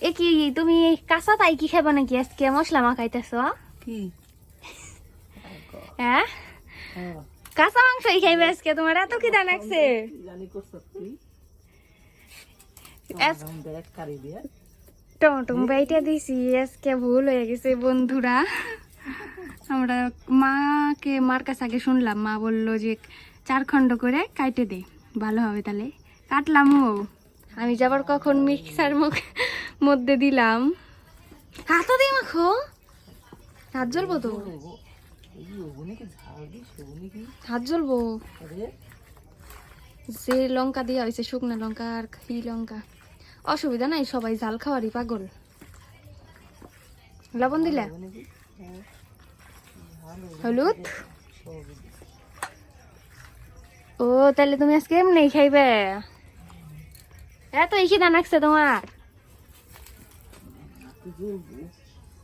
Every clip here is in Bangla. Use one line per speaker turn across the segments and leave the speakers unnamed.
এ কি তুমি কাঁচা তাই কি খাবা নাকি আজকে মশলা মাখাইতেছ?
কি
হ্যাঁ কাঁচা মাংসই খাইবে আজকে? তোমার এত খিদা লাগছে? টমটম বাইটা দিছি আজকে, ভুল হয়ে গেছে বন্ধুরা। আমরা মার কাছে আগে শুনলাম, মা বললো যে 4 খণ্ড করে কাইটে দে, ভালো হবে। তাহলে কাটলামও আমি, যাবার কখন মিক্সার মধ্যে দিলাম। হাতও দিয়ে মাখো, হাত জ্বলবো তো, হাত জ্বলবো। যে লঙ্কা দিয়া হয়েছে, শুকনো লঙ্কা আর হি লঙ্কা, অসুবিধা নাই, সবাই জাল খাওয়ারই পাগল। লবণ দিলে, হলুদ। ও তাহলে তুমি আজকে এমনি খাইবে? এত খিদা লাগছে তোমার?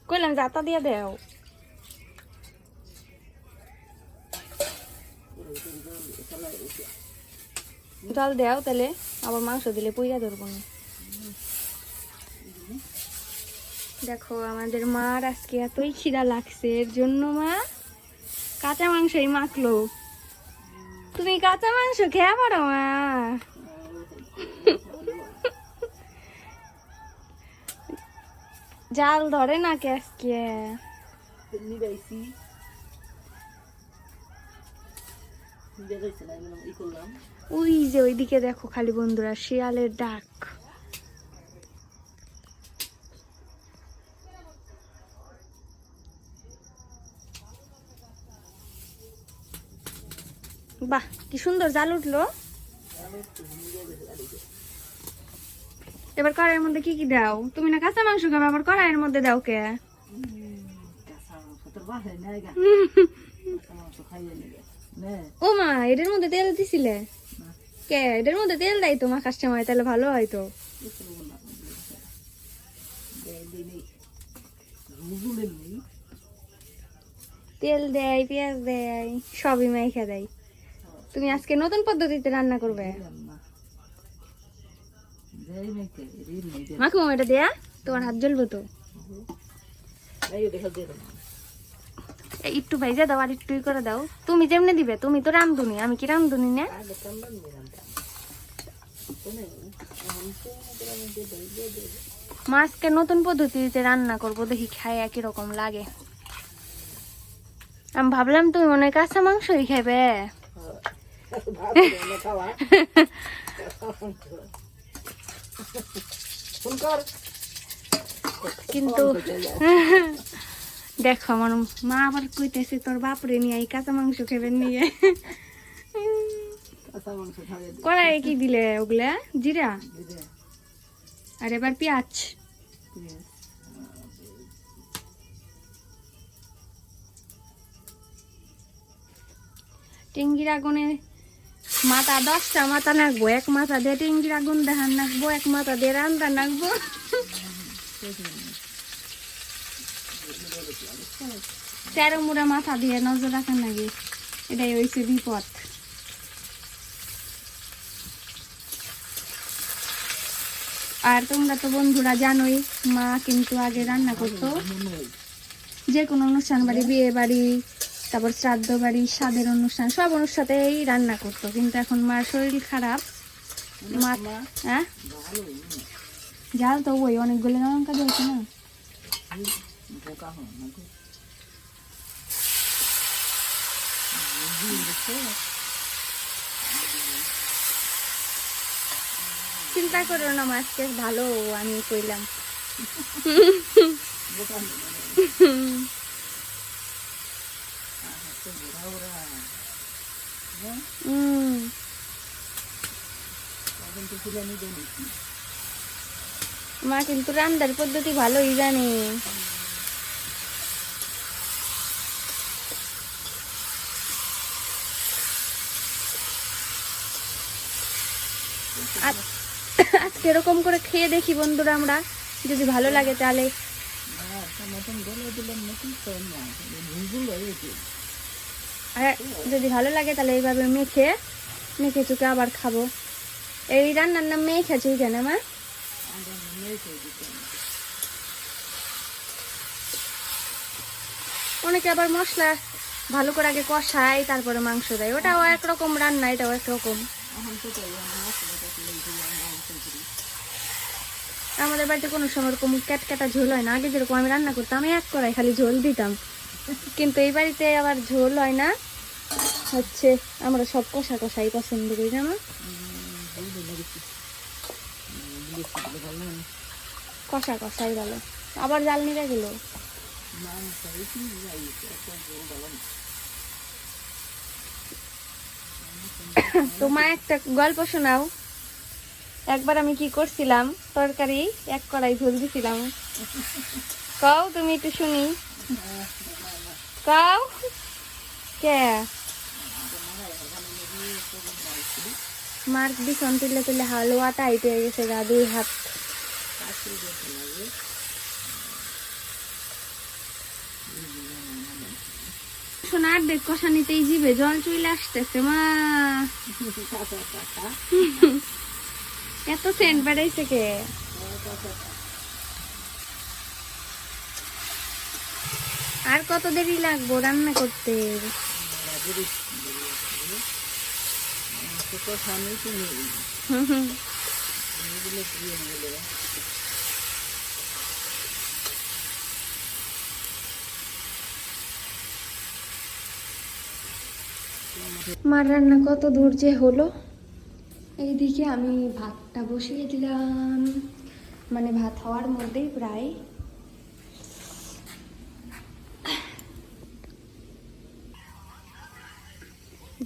কইলাম জাতা দিয়ে দেও। জল দেও, তাহলে আবার মাংস দিলে পুইরা ধরবো না। দেখো আমাদের মার আজকে এতই খিদা লাগছে, এর জন্য মা কাঁচা মাংসই মাখলো। তুমি কাঁচা মাংস খেয়ে পারো মা? জাল ধরে না কে আজকে? ওই যে ওইদিকে দেখো খালি বন্ধুরা, শিয়ালের ডাক। বাহ কি সুন্দর জাল উঠলো। এবার কড়াইয়ের মধ্যে কি কি দাও? তুমি না কাঁচা মাংস খাবে, আবার কড়াইয়ের মধ্যে দাও কে? ও মা, এটার মধ্যে তেল দিছিলে কে? এটার মধ্যে তেল দেয় তো মাখার সময়, তাহলে ভালো হয় তো। তেল দেয়, পেঁয়াজ দেয়, সবই মাইখা দেয়। তুমি আজকে নতুন পদ্ধতিতে রান্না করবে? মাখো এটা দেয়া, তোমার হাত জ্বলবো তো। একটু ভাইজা দাও, আর একটু করে দাও। তুমি যেমনি দিবে, তুমি তো রান্ধুনি, আমি কি রান্ধুনি না? মাছকে নতুন পদ্ধতিতে রান্না করবো, দেখি খাই একই রকম লাগে। আমি ভাবলাম তুমি মনে হয় কাঁচা মাংসই খাবে। কিন্তু দেখো আমার মা আবার কইতেছে তোর বাপরে নিয়ে এই কাঁচা মাংস খাবেন নিয়ে। কড়াইয়ে কি দিলে ওগুলা? জিরা আর এবার পেঁয়াজ। টেঙ্গির আগুনে মাথা 10টা মাথা নাকবো, এক মাথা দিয়ে টেঙ্গির আগুন দেখান নাকবো, এক মাথা দিয়ে রান্না নাকবো। তেরো মুড়া মাথা দিয়ে নজর রাখার নাকি, এটাই হয়েছে বিপদ। আর তোমরা তো বন্ধুরা জানোই, মা কিন্তু আগে রান্না করতো যে কোনো অনুষ্ঠান বাড়ি, বিয়ে বাড়ি, তারপর শ্রাদ্ধ বাড়ি, স্বাদের অনুষ্ঠান, সব অনুষ্ঠানেই রান্না করতো। কিন্তু এখন মার শরীর খারাপ। মা হ্যাঁ জাল তো ওই অনেকগুলো লঙ্কা দিয়েছে না। চিন্তা করো না, মাছকে ভালো আমি কইলাম। মা কিন্তু রান্নার পদ্ধতি ভালোই জানে। আজকে এরকম করে খেয়ে দেখি বন্ধুরা আমরা, যদি ভালো লাগে তাহলে যদি ভালো লাগে তাহলে এইভাবে মেখে চুকে আবার খাবো। এই রান্নার নাম মেখে চুকে না মা? অনেকে আবার মশলা ভালো করে আগে কষায় তারপরে মাংস দেয়, ওটাও একরকম রান্না, এটাও একরকম। আমাদের বাড়িতে কোনো সময় এরকম ক্যাটক্যাটা ঝোল হয় না। আগে যেরকম আমি রান্না করতাম, আমি এক কড়াই খালি ঝোল দিতাম, কিন্তু এই বাড়িতে আবার ঝোল হয় না, হচ্ছে আমরা সব কষা কষাই পছন্দ করি। জানো, কষা কষাই ভালো। আবার জাল নিয়ে গেল। তো মা একটা গল্প শোনাও। একবার আমি কি করছিলাম, তরকারি এক কড়াই ঝোল দিছিলাম, কও তুমি একটু শুনি, কও। কে মার্ক দিছন তুলে তুলে হালুয়া টাইট হয়ে গেছে গা, 2 হাত। সোনার দেখ কষা নিতেই জিভে জল চলে আসতেছে মা। এত সেন্ট বেড়াইছে কে? আর কত দেরি লাগবো রান্না করতে? মার রান্না কত দূর যে হলো। এইদিকে আমি ভাতটা বসিয়ে দিলাম, মানে ভাত হওয়ার মধ্যেই প্রায়।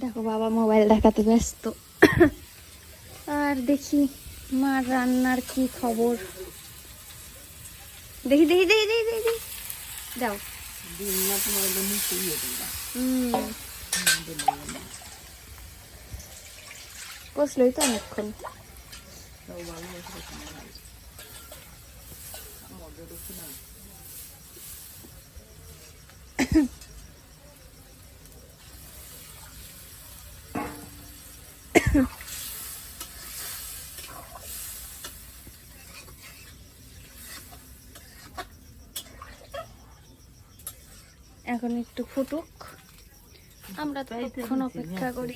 দেখো বাবা মোবাইল দেখাতে ব্যস্ত। আর দেখি মার রান্নার কি খবর। দেখি দেখি দেখি দেখি দেখি যাও। কষলই তো অনেকক্ষণ। এখন একটু ফুটুক, আমরা ততক্ষণ অপেক্ষা করি।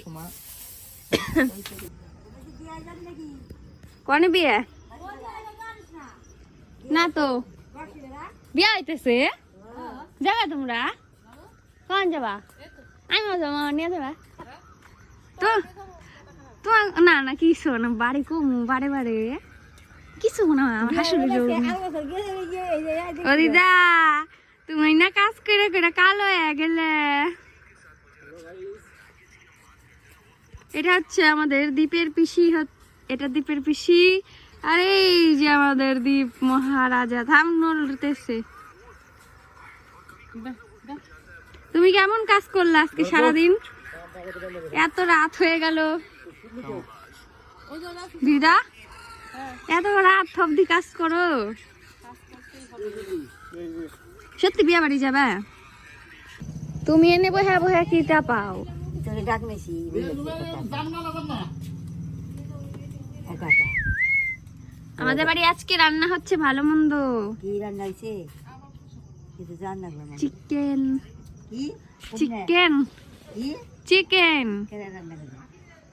কনে বিয়ে না তো, বিয়ে হইতেছে। যাবা তোমরা? কখন যাবা? আমিও যাবো, নিয়ে যাবা তো? তোমার না না কিছু না, বাড়ি কমু বারে বারে কিছু না। আমার শাশুড়ি ও দিদা, তুমি না কাজ করে করে কালো হয়ে গেলে। এটা হচ্ছে আমাদের দ্বীপের পিসি, এটা দ্বীপের পিসি। আর এই যে আমাদের দ্বীপ মহারাজা থাম নড়তেছে। তুমি কেমন কাজ করলে আজকে সারাদিন? এত রাত হয়ে গেল দিদা, এত রাত অব্দি কাজ করো? সত্যি বিয়ে বাড়ি যাবে? তুমি এনে বহে বহে কিটা পাও? আমাদের বাড়ি আজকে রান্না হচ্ছে ভালো মন্দ।
কি রান্না হয়েছে?
চিকেন চিকেন চিকেন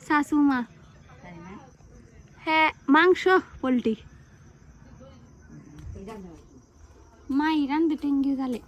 শাশুমা। হ্যাঁ মাংস পোল্ট্রি মাই রান্ধে টেঙ্গি গালে।